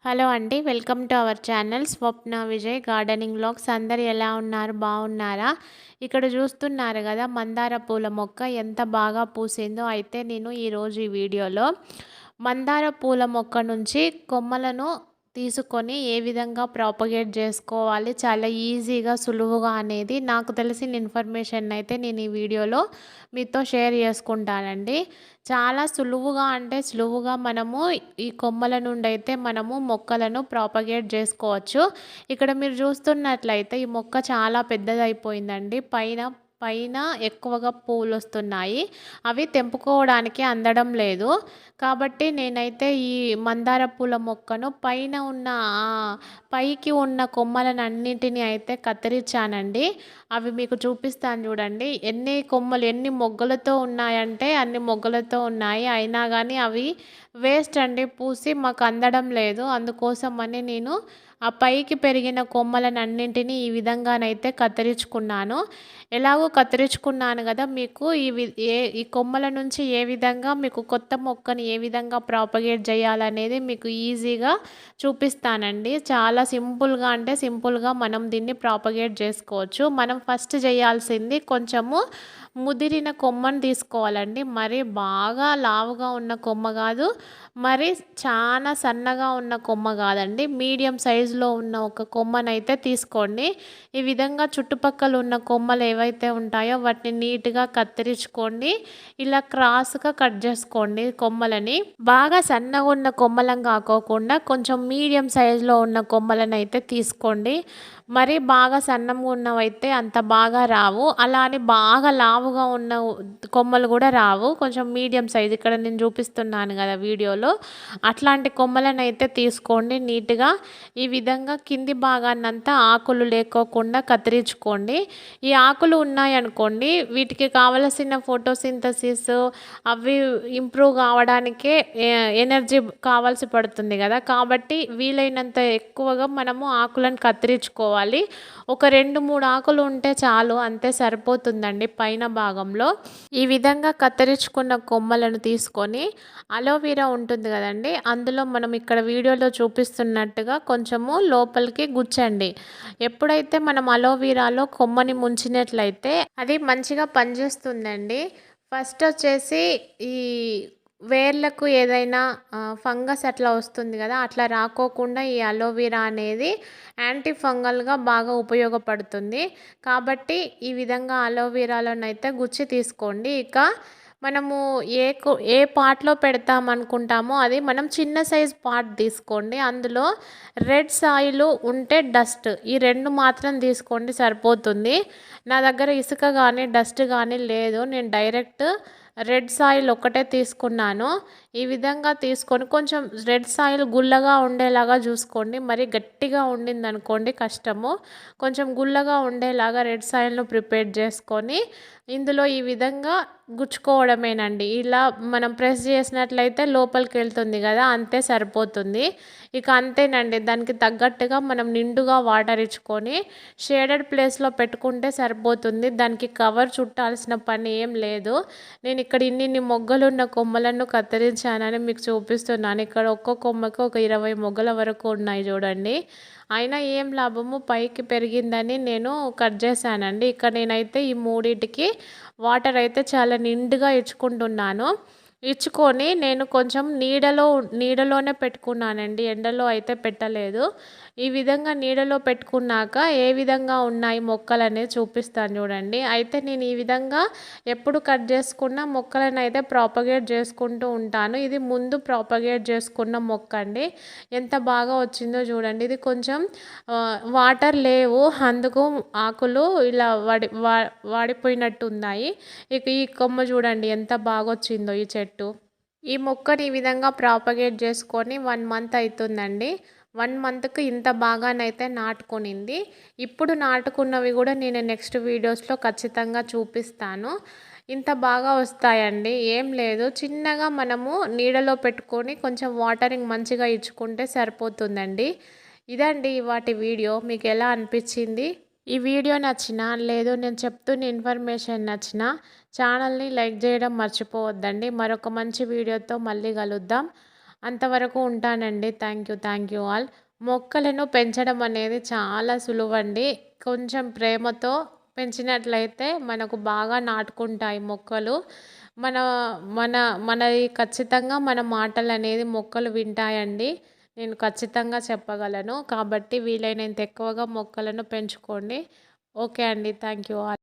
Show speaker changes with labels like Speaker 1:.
Speaker 1: Hello అండి. Welcome to our channel Swapna Vijay gardening vlogs. అందరూ ఎలా ఉన్నారు? బాగున్నారా? ఇక్కడ చూస్తున్నారు కదా, మందార పూల మొక్క ఎంత బాగా పూసిందో. అయితే నేను ఈరోజు ఈ వీడియోలో మందార పూల మొక్క నుంచి కొమ్మలను తీసుకొని ఏ విధంగా ప్రాపగేట్ చేసుకోవాలి, చాలా ఈజీగా సులువుగా అనేది నాకు తెలిసిన ఇన్ఫర్మేషన్ అయితే నేను ఈ వీడియోలో మీతో షేర్ చేసుకుంటానండి. చాలా సులువుగా అంటే సులువుగా మనము ఈ కొమ్మల నుండి అయితే మనము మొక్కలను ప్రాపగేట్ చేసుకోవచ్చు. ఇక్కడ మీరు చూస్తున్నట్లయితే ఈ మొక్క చాలా పెద్దదైపోయిందండి. పైన పైన ఎక్కువగా పూలు వస్తున్నాయి. అవి తెంపుకోవడానికి అందడం లేదు. కాబట్టి నేనైతే ఈ మందార పూల మొక్కను పైన ఉన్న పైకి ఉన్న కొమ్మలనన్నింటినీ అయితే కత్తిరించానండి. అవి మీకు చూపిస్తాను చూడండి. ఎన్ని కొమ్మలు ఎన్ని మొగ్గలతో ఉన్నాయంటే అన్ని మొగ్గలతో ఉన్నాయి. అయినా కానీ అవి వేస్ట్ అండి, పూసి మాకు అందడం లేదు. అందుకోసమని నేను ఆ పైకి పెరిగిన కొమ్మలనన్నింటినీ ఈ విధంగానైతే కత్తిరించుకున్నాను. ఎలాగో కత్తిరించుకున్నాను కదా, మీకు ఈ కొమ్మల నుంచి ఏ విధంగా మీకు కొత్త మొక్కని ఏ విధంగా ప్రాపగేట్ చేయాలనేది మీకు ఈజీగా చూపిస్తానండి. చాలా సింపుల్గా అంటే సింపుల్గా మనం దీన్ని ప్రాపగేట్ చేసుకోవచ్చు. మనం ఫస్ట్ చేయాల్సింది కొంచెము ముదిరిన కొమ్మను తీసుకోవాలండి. మరి బాగా లావుగా ఉన్న కొమ్మ కాదు, మరి చాలా సన్నగా ఉన్న కొమ్మ కాదండి. మీడియం సైజులో ఉన్న ఒక కొమ్మనైతే తీసుకోండి. ఈ విధంగా చుట్టుపక్కల ఉన్న కొమ్మలు ఏవైతే ఉంటాయో వాటిని నీట్గా కత్తిరించుకోండి. ఇలా క్రాస్గా కట్ చేసుకోండి కొమ్మలని. బాగా సన్నగా ఉన్న కొమ్మలను కాకోకుండా కొంచెం మీడియం సైజులో ఉన్న కొమ్మలను అయితే తీసుకోండి. మరి బాగా సన్నంగా ఉన్నవైతే అంత బాగా రావు. అలా అని బాగా లావుగా ఉన్న కొమ్మలు కూడా రావు. కొంచెం మీడియం సైజు ఇక్కడ నేను చూపిస్తున్నాను కదా వీడియోలో, అట్లాంటి కొమ్మలను అయితే తీసుకోండి. నీట్గా ఈ విధంగా కింది భాగాన్నంతా ఆకులు లేకోకుండా కత్తిరించుకోండి. ఈ ఆకులు ఉన్నాయనుకోండి, వీటికి కావలసిన ఫోటోసింథసిస్ అవి ఇంప్రూవ్ కావడానికే ఎనర్జీ కావాల్సి పడుతుంది కదా. కాబట్టి వీలైనంత ఎక్కువగా మనము ఆకులను కత్తిరించుకోవాలి. ఒక 2-3 ఆకులు ఉంటే చాలు, అంతే సరిపోతుందండి పైన భాగంలో. ఈ విధంగా కత్తిరించుకున్న కొమ్మలను తీసుకొని అలోవెరా ఉంటుంది కదండి, అందులో మనం ఇక్కడ వీడియోలో చూపిస్తున్నట్టుగా కొంచెము లోపలికి గుచ్చండి. ఎప్పుడైతే మనం అలోవెరాలో కొమ్మని ముంచినట్లయితే అది మంచిగా పనిచేస్తుందండి. ఫస్ట్ వచ్చేసి ఈ వేర్లకు ఏదైనా ఫంగస్ అట్లా వస్తుంది కదా, అట్లా రాకోకుండా ఈ అలోవెరా అనేది యాంటీ ఫంగల్గా బాగా ఉపయోగపడుతుంది. కాబట్టి ఈ విధంగా అలోవెరాలోనైతే గుచ్చి తీసుకోండి. ఇక మనము ఏ పార్ట్లో పెడతామనుకుంటామో అది మనం చిన్న సైజ్ పార్ట్ తీసుకోండి. అందులో రెడ్ సాయిల్ ఉంటే డస్ట్, ఈ 2 మాత్రం తీసుకోండి సరిపోతుంది. నా దగ్గర ఇసుక కానీ డస్ట్ కానీ లేదు, నేను డైరెక్ట్ రెడ్ సాయిల్ ఒక్కటే తీసుకున్నాను. ఈ విధంగా తీసుకొని కొంచెం రెడ్ సాయిల్ గుల్లగా ఉండేలాగా చూసుకోండి. మరి గట్టిగా ఉండిందనుకోండి కష్టము. కొంచెం గుల్లగా ఉండేలాగా రెడ్ సాయిల్ను ప్రిపేర్ చేసుకొని ఇందులో ఈ విధంగా గుచ్చుకోవడమేనండి. ఇలా మనం ప్రెస్ చేసినట్లయితే లోపలికి వెళ్తుంది కదా, అంతే సరిపోతుంది. ఇక అంతేనండి, దానికి తగ్గట్టుగా మనం నిండుగా వాటర్ ఇచ్చుకొని షేడెడ్ ప్లేస్లో పెట్టుకుంటే సరిపోతుంది. దానికి కవర్ చుట్టాల్సిన పని ఏం లేదు. నేను ఇక్కడ ఇన్ని మొగ్గలున్న కొమ్మలను కత్తిరించానని మీకు చూపిస్తున్నాను. ఇక్కడ ఒక్కో కొమ్మకి ఒక 20 మొగ్గల వరకు ఉన్నాయి చూడండి. అయినా ఏం లాభము, పైకి పెరిగిందని నేను కట్ చేశానండి. ఇక్కడ నేనైతే ఈ మూడింటికి వాటర్ అయితే చాలా నిండుగా ఇచ్చుకుంటున్నాను. ఇచ్చుకొని నేను కొంచెం నీడలోనే పెట్టుకున్నానండి, ఎండలో అయితే పెట్టలేదు. ఈ విధంగా నీడలో పెట్టుకున్నాక ఏ విధంగా ఉన్నాయి మొక్కలు అనేది చూపిస్తాను చూడండి. అయితే నేను ఈ విధంగా ఎప్పుడు కట్ చేసుకున్న మొక్కలను అయితే ప్రాపగేట్ చేసుకుంటూ ఉంటాను. ఇది ముందు ప్రాపగేట్ చేసుకున్న మొక్క అండి. ఎంత బాగా వచ్చిందో చూడండి. ఇది కొంచెం వాటర్ లేవు, అందుకు ఆకులు ఇలా వాడిపోయినట్టు ఉన్నాయి. ఇక ఈ కొమ్మ చూడండి ఎంత బాగా వచ్చిందో ఈ చెట్టు. ఈ మొక్కని ఈ విధంగా ప్రాపగేట్ చేసుకొని 1 మంత్ అవుతుందండి. 1 మంత్కి ఇంత బాగానైతే నాటుకొనింది. ఇప్పుడు నాటుకున్నవి కూడా నేను నెక్స్ట్ వీడియోస్లో ఖచ్చితంగా చూపిస్తాను. ఇంత బాగా వస్తాయండి. ఏం లేదు, చిన్నగా మనము నీడలో పెట్టుకొని కొంచెం వాటరింగ్ మంచిగా ఇచ్చుకుంటే సరిపోతుందండి. ఇదండి వాటి వీడియో. మీకు ఎలా అనిపించింది? ఈ వీడియో నచ్చినా లేదు నేను చెప్తున్న ఇన్ఫర్మేషన్ నచ్చినా ఛానల్ని లైక్ చేయడం మర్చిపోవద్దండి. మరొక మంచి వీడియోతో మళ్ళీ కలుద్దాం. అంతవరకు ఉంటానండి. Thank you all. మొక్కలను పెంచడం అనేది చాలా సులువండి. కొంచెం ప్రేమతో పెంచినట్లయితే మనకు బాగా నాటుకుంటాయి మొక్కలు. మన మన మనది ఖచ్చితంగా మన మాటలనేది మొక్కలు వింటాయండి. నేను ఖచ్చితంగా చెప్పగలను. కాబట్టి వీలైనంత ఎక్కువగా మొక్కలను పెంచుకోండి. ఓకే అండి. Thank you all.